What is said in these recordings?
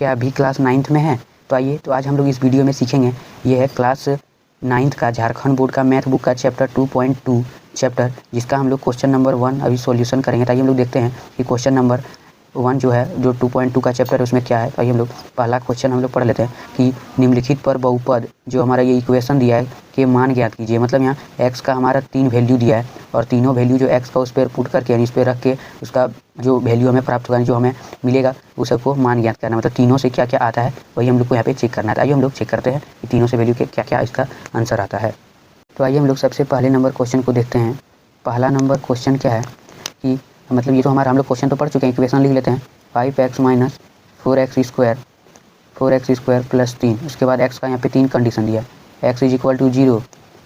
क्या अभी class 9th में है? तो आइए, तो आज हम लोग इस वीडियो में सीखेंगे, ये है क्लास 9th का झारखंड बोर्ड का मैथ बुक का चैप्टर 2.2 चैप्टर, जिसका हम लोग क्वेश्चन नंबर 1 अभी सॉल्यूशन करेंगे। ताकि हम लोग देखते हैं कि क्वेश्चन नंबर 1 जो है, जो 2.2 का चैप्टर है, उसमें क्या है। तो आइए हम लोग पहला क्वेश्चन हम लोग पढ़ लेते हैं कि निम्नलिखित पर बहुपद जो हमारा ये इक्वेशन दिया है के मान ज्ञात कीजिए। मतलब यहाँ x का हमारा 3 वैल्यू दिया है और तीनों वैल्यू जो x का उस पर पुट करके यानी इस पर रख के उसका जो वैल्यू हमें प्राप्त होगा, जो हमें मिलेगा, उस सबको मान ज्ञात करना। मतलब तीनों से क्या क्या आता है वही हम लोग को यहाँ पे चेक करना है। आइए हम लोग चेक करते हैं कि तीनों से वैल्यू के क्या क्या इसका आंसर आता है। तो आइए हम लोग सबसे पहले नंबर क्वेश्चन को देखते हैं। पहला नंबर क्वेश्चन क्या है कि मतलब ये तो हमारा हम लोग क्वेश्चन तो पढ़ चुके हैं, इक्वेशन लिख लेते हैं। 5x minus 4x square plus 3। उसके बाद x का यहाँ पे 3 कंडीशन दिया है। x is equal to 0,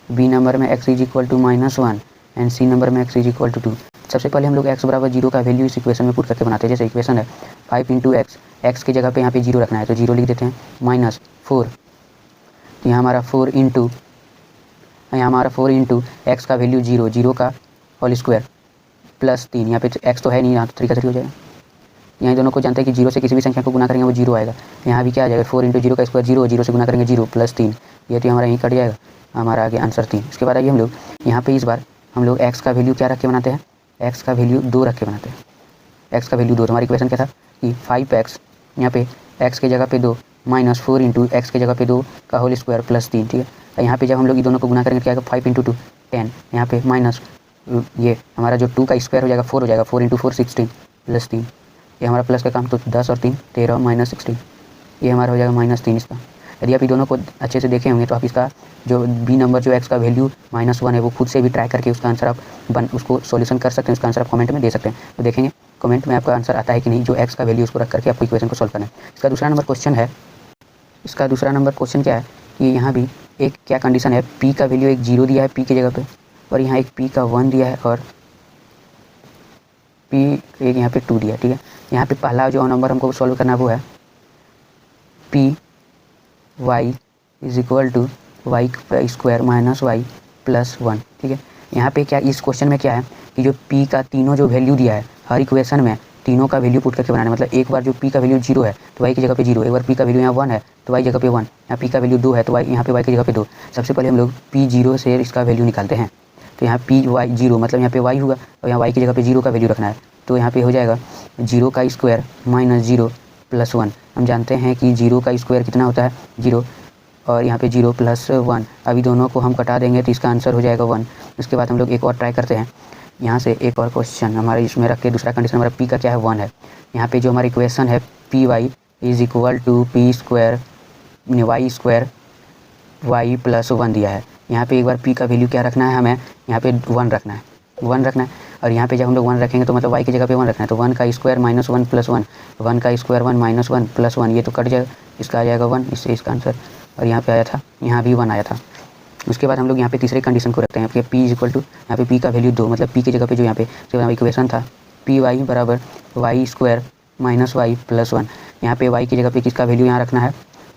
b number में x is equal to -1 and c number में x इज इक्वल टू 2। सबसे पहले हम लोग x बराबर 0 का वैल्यू इस इक्वेशन में पुट करके बनाते हैं। जैसे इक्वेशन है 5 इंटू x की जगह पे यहाँ पे 0 रखना है, तो 0 लिख देते हैं। -4, तो यहाँ हमारा 4 इंटू x का वैल्यू 0 का होल स्क्वायर प्लस 3। यहाँ पे x तो है नहीं, यहाँ तो तरीका से हो जाएगा। यहाँ दोनों को जानते हैं कि 0 से किसी भी संख्या को गुना करेंगे वो 0 आएगा। यहाँ भी क्या आ जाएगा, 4 इंटू 0 का स्क्वायर 0 से गुना करेंगे 0 प्लस 3। ये तो हमारा यहीं कट जाएगा, हमारा आगे आंसर 3। इसके बाद आइए हम लोग यहाँ पे इस बार हम लोग x का वैल्यू क्या रख के बनाते हैं, x का वैल्यू 2 रख के बनाते हैं। x का वैल्यू 2, हमारी इक्वेशन क्या था कि 5x यहाँ पे x की जगह पे 2 माइनस 4 इंटू x की जगह पे 2 का होल स्क्वायर प्लस 3। ठीक है, यहाँ पे जब हम लोग ये दोनों को गुना करेंगे क्या आएगा, 5 इंटू 2 10। यहाँ पे माइनस ये हमारा जो 2 का स्क्वायर हो जाएगा 4 हो जाएगा, 4 इंटू 4 16 प्लस 3। ये हमारा प्लस का काम, तो 10 और 3 13 माइनस 16, ये हमारा हो जाएगा -3 इसका। यदि आप ये दोनों को अच्छे से देखे होंगे तो आप इसका जो बी नंबर जो x का वैल्यू -1 है वो खुद से भी ट्राई करके उसका आंसर आप उसको सॉल्यूशन कर सकते हैं। उसका आंसर आप कमेंट में दे सकते हैं, तो देखेंगे कमेंट में आपका आंसर आता है कि नहीं, जो x का वैल्यू उसको रख करके आपको इक्वेशन को सॉल्व करना है। इसका दूसरा नंबर क्वेश्चन क्या है कि यहाँ भी एक क्या कंडीशन है, p का वैल्यू एक 0 दिया है p की जगह पर, और यहाँ एक p का 1 दिया है और p एक यहाँ पे 2 दिया है। ठीक है, यहाँ पे पहला जो नंबर हमको सॉल्व करना है वो है p y is equal to y square minus y plus 1। ठीक है, यहाँ पे क्या इस क्वेश्चन में क्या है कि जो p का तीनों जो वैल्यू दिया है हर इक्वेशन में तीनों का वैल्यू पुट करके बनाना है। मतलब एक बार जो p का वैल्यू 0 है तो y की जगह पे 0, एक बार p का वैल्यू यहाँ 1 है तो y जगह पे 1, यहाँ p का वैल्यू 2 है तो y यहाँ पे y की जगह पे 2। सबसे पहले हम लोग p0 से इसका वैल्यू निकालते हैं। तो यहाँ p0 मतलब यहाँ पे y होगा और यहाँ y की जगह पे 0 का वैल्यू रखना है। तो यहाँ पे हो जाएगा 0 का स्क्वायर माइनस 0 प्लस 1। हम जानते हैं कि 0 का स्क्वायर कितना होता है 0, और यहाँ पे 0 प्लस 1। अभी दोनों को हम कटा देंगे तो इसका आंसर हो जाएगा 1। उसके बाद हम लोग एक और ट्राई करते हैं। यहाँ से एक और क्वेश्चन हमारे इसमें रख के दूसरा कंडीशन हमारा p का क्या है 1 है। यहाँ पे जो हमारी इक्वेशन है p y is equal to p square y square y plus 1 दिया है। यहाँ पे एक बार p का वैल्यू क्या रखना है, हमें यहाँ पे 1 रखना है। और यहाँ पे जब हम लोग 1 रखेंगे तो मतलब y की जगह पे 1 रखना है। तो 1 का स्क्वायर माइनस 1 प्लस 1, 1 का स्क्वायर 1 माइनस 1 प्लस 1, ये तो कट जाएगा, इसका आ जाएगा 1, इससे इसका आंसर। और यहाँ पे आया था, यहाँ भी 1 आया था। उसके बाद हम लोग यहाँ पे तीसरे कंडीशन को रखते हैं कि p इज इक्वल टू यहाँ पे p का वैल्यू 2, मतलब p की जगह पे जो यहाँ पे इक्वेशन था पी वाई बराबर y square minus y plus 1। यहाँ पे y की जगह पे किसका वैल्यू यहाँ रखना है,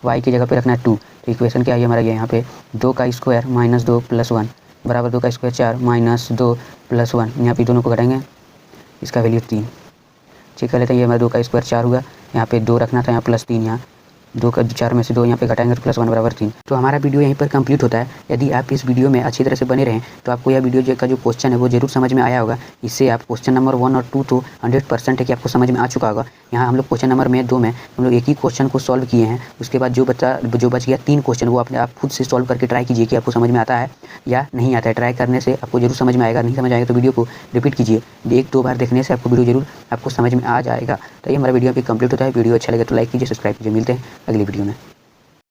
y की जगह पे रखना है 2। तो इक्वेशन क्या है हमारा, ये यहाँ पे 2 का स्क्वायर माइनस 2 प्लस 1 बराबर 2 का स्क्वायर 4 माइनस 2 प्लस 1। यहाँ पे दोनों को घटाएंगे, इसका वैल्यू 3। चेक कर लेते हैं, ये हमारा 2 का स्क्वायर 4 हुआ, यहाँ पे 2 रखना था, यहाँ प्लस 3, यहाँ 2 का 4 में से 2 यहाँ पे घटाएंगे तो प्लस 1 बराबर 3। तो हमारा वीडियो यहीं पर कंप्लीट होता है। यदि आप इस वीडियो में अच्छी तरह से बने रहें तो आपको यह वीडियो का जो क्वेश्चन है वो जरूर समझ में आया होगा। इससे आप क्वेश्चन नंबर 1 और 2 तो 100% है कि आपको समझ में आ चुका होगा। यहाँ हम लोग क्वेश्चन नंबर में 2 में हम लोग एक ही क्वेश्चन को सॉल्व किए हैं। उसके बाद जो बच गया 3 क्वेश्चन वो अपने आप खुद से सॉल्व करके ट्राई कीजिए कि आपको समझ में आता है या नहीं आता है। ट्राई करने से आपको जरूर समझ में आएगा, नहीं समझ आएगा तो वीडियो को रिपीट कीजिए। 1-2 बार देखने से आपको वीडियो जरूर आपको समझ में आ जाएगा। तो ये हमारा वीडियो अभी कंप्लीट होता है। वीडियो अच्छा लगे तो लाइक कीजिए, सब्सक्राइब कीजिए। मिलते हैं अगली वीडियो में।